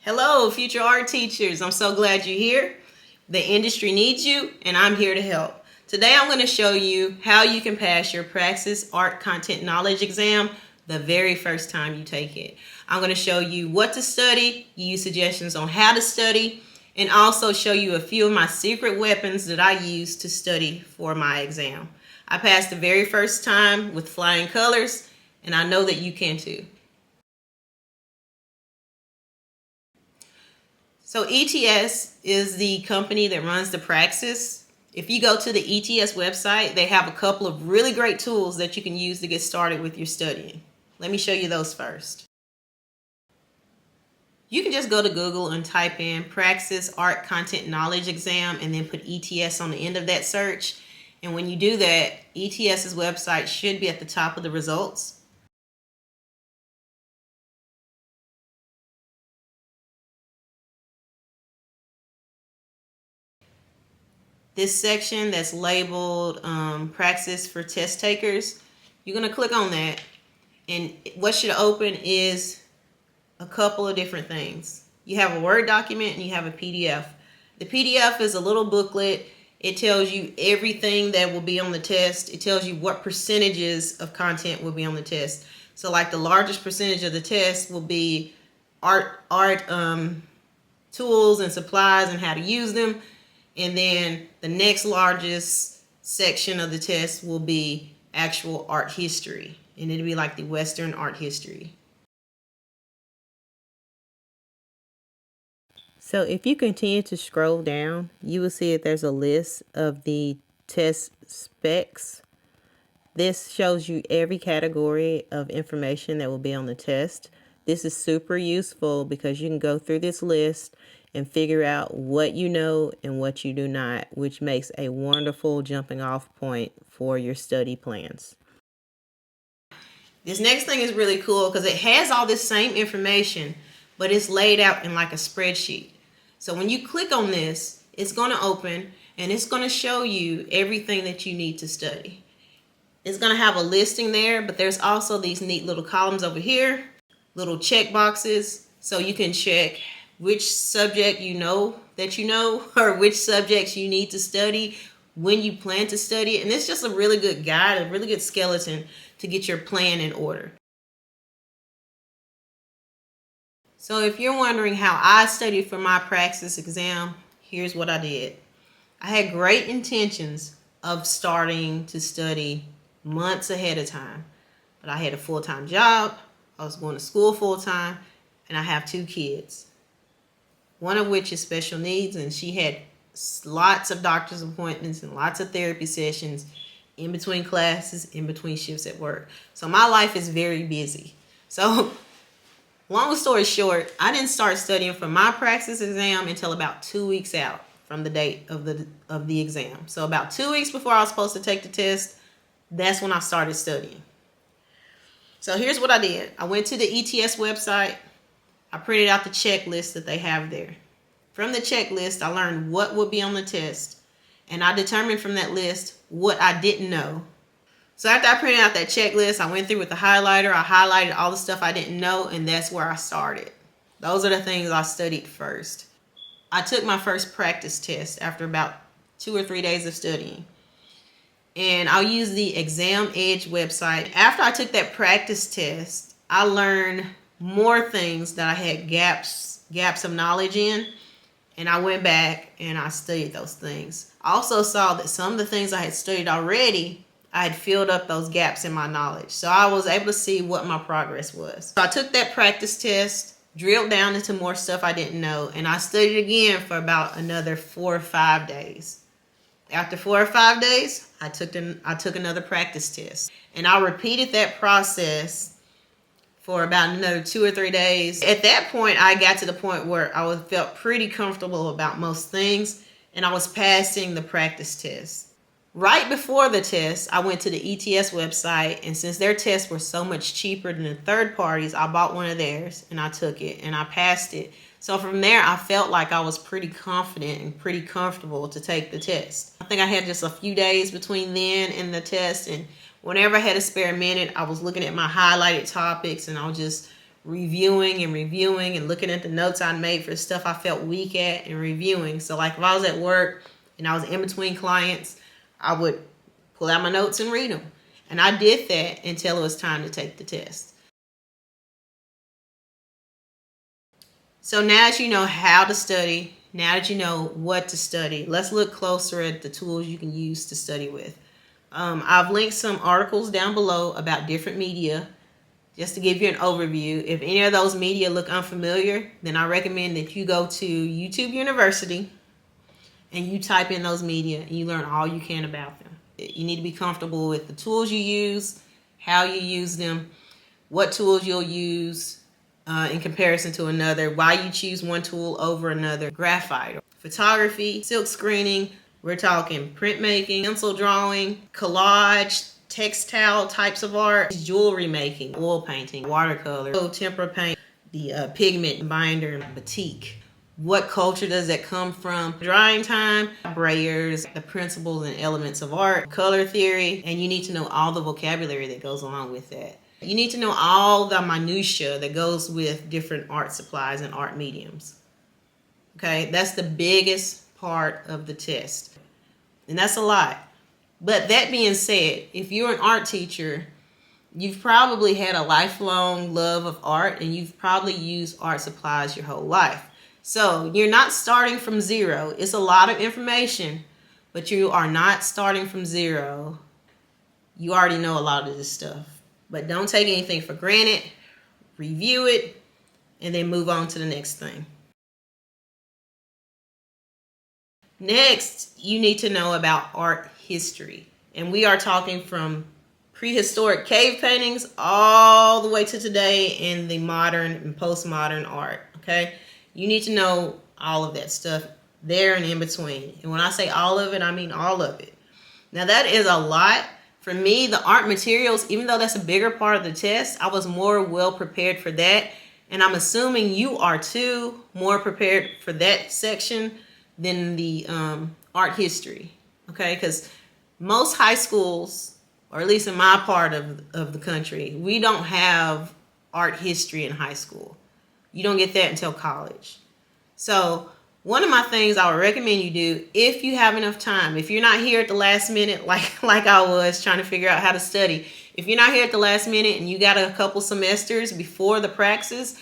Hello, future art teachers. I'm so glad you're here. The industry needs you, and I'm here to help. Today, I'm going to show you how you can pass your Praxis Art Content Knowledge exam the very first time you take it. I'm going to show you what to study, give you suggestions on how to study, and also show you a few of my secret weapons that I use to study for my exam. I passed the very first time with flying colors, and I know that you can too. So ETS is the company that runs the Praxis. If you go to the ETS website, they have a couple of really great tools that you can use to get started with your studying. Let me show you those first. You can just go to Google and type in Praxis Art Content Knowledge Exam and then put ETS on the end of that search. And when you do that, ETS's website should be at the top of the results. This section that's labeled Praxis for test takers, you're going to click on that, and what should open is a couple of different things. You have a Word document and you have a PDF. The PDF is a little booklet. It tells you everything that will be on the test. It tells you what percentages of content will be on the test. So like the largest percentage of the test will be art tools and supplies and how to use them. And then the next largest section of the test will be actual art history. And it'll be like the Western art history. So if you continue to scroll down, you will see that there's a list of the test specs. This shows you every category of information that will be on the test. This is super useful because you can go through this list and figure out what you know and what you do not, which makes a wonderful jumping off point for your study plans. This next thing is really cool because it has all this same information, but it's laid out in like a spreadsheet. So when you click on this, it's going to open and it's going to show you everything that you need to study. It's going to have a listing there, but there's also these neat little columns over here, little check boxes, so you can check which subject you know, or which subjects you need to study, when you plan to study it. And it's just a really good guide, a really good skeleton to get your plan in order. So if you're wondering how I studied for my Praxis exam, here's what I did. I had great intentions of starting to study months ahead of time, but I had a full-time job, I was going to school full-time, and I have 2 kids. One of which is special needs, and she had lots of doctor's appointments and lots of therapy sessions in between classes, in between shifts at work. So my life is very busy. So long story short, I didn't start studying for my Praxis exam until about 2 weeks out from the date of the exam. So about 2 weeks before I was supposed to take the test, that's when I started studying. So here's what I did. I went to the ETS website. I printed out the checklist that they have there. From the checklist, I learned what would be on the test, and I determined from that list what I didn't know. So after I printed out that checklist, I went through with the highlighter. I highlighted all the stuff I didn't know, and that's where I started. Those are the things I studied first. I took my first practice test after about 2 or 3 days of studying. And I'll use the Exam Edge website. After I took that practice test, I learned more things that I had gaps of knowledge in, and I went back and I studied those things. I also saw that some of the things I had studied already, I had filled up those gaps in my knowledge. So I was able to see what my progress was. So I took that practice test, drilled down into more stuff I didn't know, and I studied again for about another 4 or 5 days. After 4 or 5 days, I took another practice test, and I repeated that process for about another 2 or 3 days. At that point, I got to the point where I felt pretty comfortable about most things, and I was passing the practice test. Right before the test, I went to the ETS website, and since their tests were so much cheaper than the third parties, I bought one of theirs, and I took it, and I passed it. So from there, I felt like I was pretty confident and pretty comfortable to take the test. I think I had just a few days between then and the test, and whenever I had a spare minute, I was looking at my highlighted topics, and I was just reviewing and looking at the notes I made for stuff I felt weak at and reviewing. So like if I was at work and I was in between clients, I would pull out my notes and read them. And I did that until it was time to take the test. So now that you know how to study, now that you know what to study, let's look closer at the tools you can use to study with. I've linked some articles down below about different media just to give you an overview. If any of those media look unfamiliar, then I recommend that you go to YouTube University and you type in those media and you learn all you can about them. You need to be comfortable with the tools you use, how you use them, what tools you'll use in comparison to another, why you choose one tool over another. Graphite, photography, silk screening, we're talking printmaking, pencil drawing, collage, textile types of art, jewelry making, oil painting, watercolor, tempera paint, the pigment binder, batik. What culture does that come from? Drawing time, brayers, the principles and elements of art, color theory, and you need to know all the vocabulary that goes along with that. You need to know all the minutia that goes with different art supplies and art mediums. Okay, that's the biggest part of the test. And that's a lot. But that being said, if you're an art teacher, you've probably had a lifelong love of art and you've probably used art supplies your whole life. So you're not starting from zero. It's a lot of information, but you are not starting from zero. You already know a lot of this stuff. But don't take anything for granted. Review it and then move on to the next thing. Next, you need to know about art history. And we are talking from prehistoric cave paintings all the way to today in the modern and postmodern art, okay? You need to know all of that stuff there and in between. And when I say all of it, I mean all of it. Now that is a lot. For me, the art materials, even though that's a bigger part of the test, I was more well prepared for that. And I'm assuming you are too, more prepared for that section than the art history, okay? Because most high schools, or at least in my part of the country, we don't have art history in high school. You don't get that until college. So one of my things I would recommend you do, if you have enough time, if you're not here at the last minute like I was trying to figure out how to study, if you're not here at the last minute and you got a couple semesters before the praxis,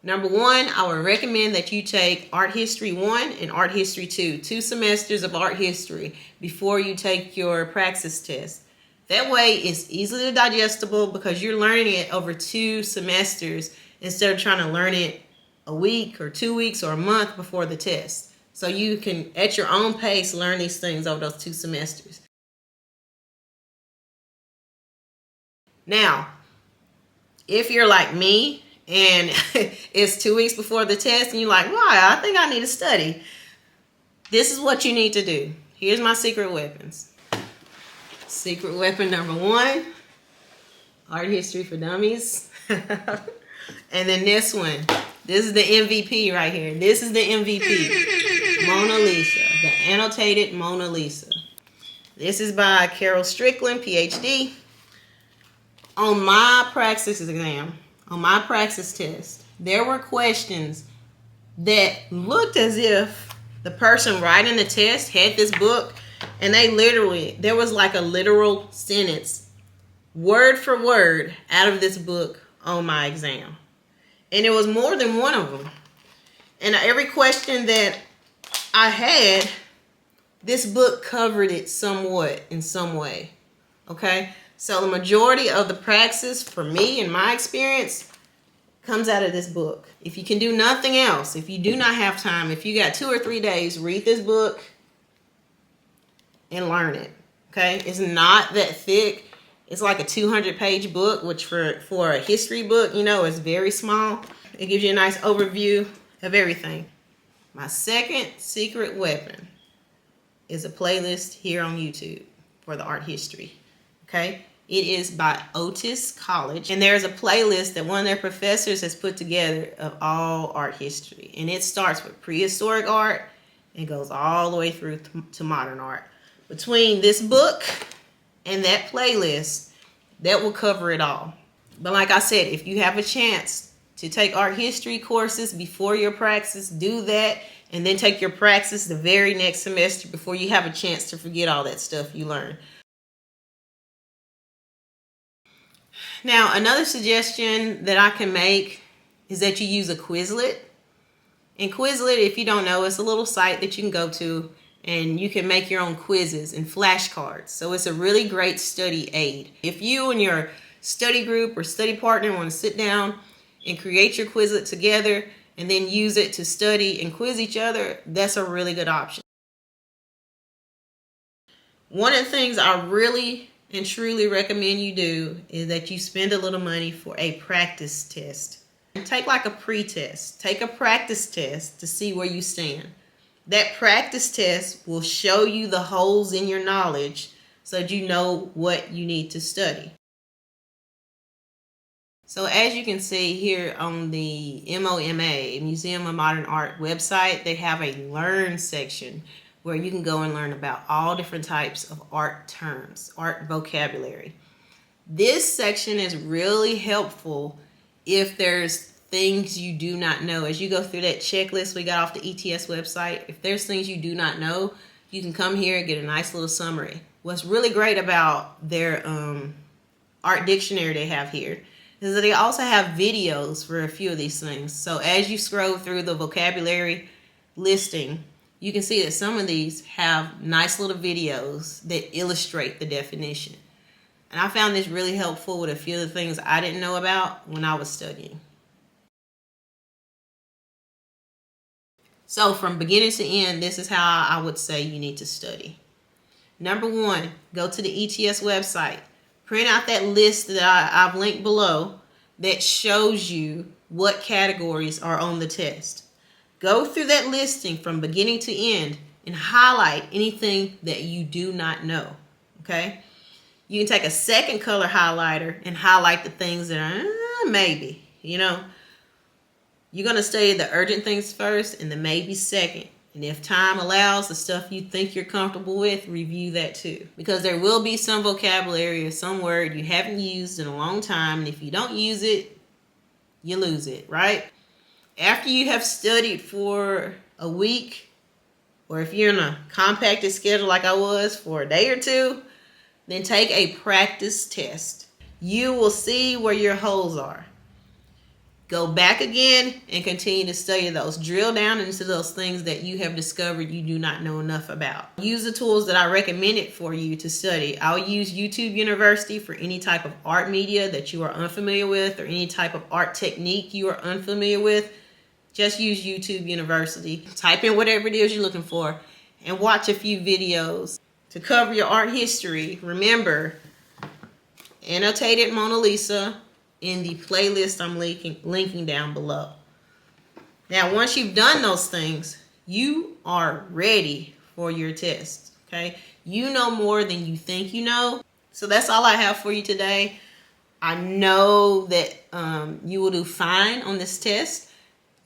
number one, I would recommend that you take Art History 1 and Art History 2, 2 semesters of art history before you take your praxis test. That way it's easily digestible because you're learning it over 2 semesters instead of trying to learn it a week or 2 weeks or a month before the test. So you can, at your own pace, learn these things over those 2 semesters. Now, if you're like me and it's 2 weeks before the test and you're like, why? I think I need to study. This is what you need to do. Here's my secret weapons. Secret weapon number 1, Art History for Dummies. And then this one. This is the MVP right here. This is the MVP. Mona Lisa. The annotated Mona Lisa. This is by Carol Strickland, PhD. On my praxis exam, on my praxis test, there were questions that looked as if the person writing the test had this book and they literally, there was like a literal sentence, word for word, out of this book on my exam. And it was more than one of them. And every question that I had, this book covered it somewhat in some way. Okay? So the majority of the praxis, for me, in my experience, comes out of this book. If you can do nothing else, if you do not have time, if you got 2 or 3 days, read this book and learn it. Okay? It's not that thick. It's like a 200-page book, which for a history book, you know, is very small. It gives you a nice overview of everything. My second secret weapon is a playlist here on YouTube for the art history. Okay? It is by Otis College. And there's a playlist that one of their professors has put together of all art history. And it starts with prehistoric art and goes all the way through to modern art. Between this book and that playlist, that will cover it all. But like I said, if you have a chance to take art history courses before your praxis, do that, and then take your praxis the very next semester before you have a chance to forget all that stuff you learned. Now, another suggestion that I can make is that you use a Quizlet. And Quizlet, if you don't know, it's a little site that you can go to and you can make your own quizzes and flashcards. So it's a really great study aid. If you and your study group or study partner want to sit down and create your Quizlet together and then use it to study and quiz each other, that's a really good option. One of the things I really and truly recommend you do is that you spend a little money for a practice test. Take like a pre-test. Take a practice test to see where you stand. That practice test will show you the holes in your knowledge so that you know what you need to study. So as you can see here on the MOMA, Museum of Modern Art website, they have a Learn section where you can go and learn about all different types of art terms, art vocabulary. This section is really helpful if there's things you do not know. As you go through that checklist we got off the ETS website, if there's things you do not know, you can come here and get a nice little summary. What's really great about their art dictionary they have here is that they also have videos for a few of these things. So as you scroll through the vocabulary listing, you can see that some of these have nice little videos that illustrate the definition. And I found this really helpful with a few of the things I didn't know about when I was studying. So from beginning to end, this is how I would say you need to study. Number one, go to the ETS website. Print out that list that I've linked below that shows you what categories are on the test. Go through that listing from beginning to end and highlight anything that you do not know, okay? You can take a second color highlighter and highlight the things that are maybe, You're going to study the urgent things first and the maybe second. And if time allows, the stuff you think you're comfortable with, review that too. Because there will be some vocabulary or some word you haven't used in a long time. And if you don't use it, you lose it, right? After you have studied for a week, or if you're in a compacted schedule like I was for a day or two, then take a practice test. You will see where your holes are. Go back again and continue to study those. Drill down into those things that you have discovered you do not know enough about. Use the tools that I recommended for you to study. I'll use YouTube University for any type of art media that you are unfamiliar with or any type of art technique you are unfamiliar with. Just use YouTube University. Type in whatever it is you're looking for and watch a few videos. To cover your art history, remember, annotated Mona Lisa in the playlist I'm linking down below. Now, once you've done those things, you are ready for your test, okay? You know more than you think you know. So that's all I have for you today. I know that you will do fine on this test.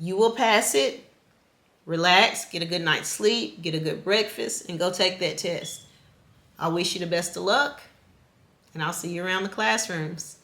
You will pass it. Relax, get a good night's sleep, get a good breakfast, and go take that test. I wish you the best of luck, and I'll see you around the classrooms.